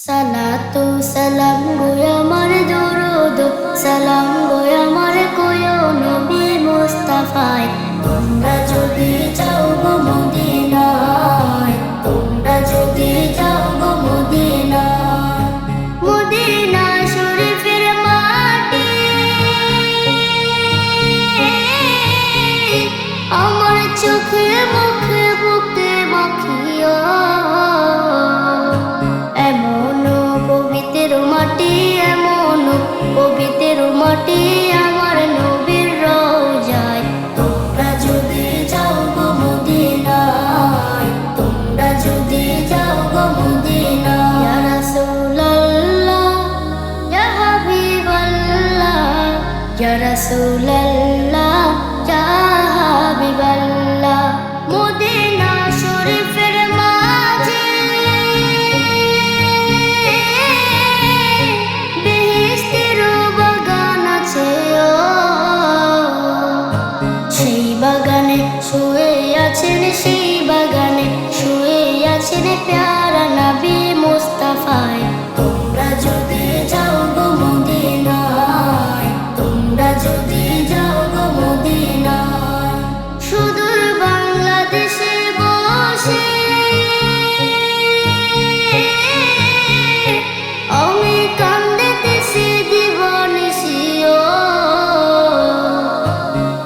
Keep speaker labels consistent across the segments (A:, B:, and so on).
A: সালাতু সালাম গো আমার দরুদ সালাম গো আমার কোয়ো নবী মুস্তাফায়। তোমরা যদি যাও গো মদিনায়, তোমরা যদি যাও গো মদিনায়, মদিনা শরীফের মাটি আমার চোখে মুখে বুকে মাখিও। মাটি এমন পবিত্র মাটি আমার নবীর রওজায়। তোমরা যদি যাও গো মদিনায়, তোমরা যদি যাও গো মদিনায়। ইয়া রাসূলুল্লাহ ইয়া হাবিবাল্লাহ, ইয়া রাসূলুল্লাহ ইয়া হাবিবাল্লাহ। মদিনা শরীফের মাঝে শুয়ে আছেন, সেই বাগানে শুয়ে আছেন প্যারা নবী মুস্তাফায়। তোমরা যদি যাও গো মদিনায়, তোমরা যদি যাও গো মদিনায়। সুদূর বাংলাদেশে বসে আমি কান্দিতেছি দিবানিশিও।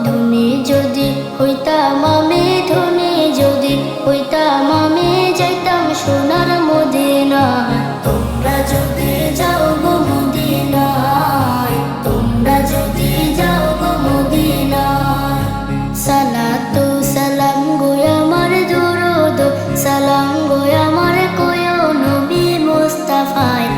A: ধনী যদি হইতাম আমি, ধনী যদি হইতাম আমি, যাইতাম সোনার মদিনায়। তোমরা যদি যাও গো মদিনায়, তোমরা যদি যাও গো মদিনায়। সালাতু সালাম গো আমার দরুদ সালাম গো আমার কোয়ো নবী মুস্তাফায়।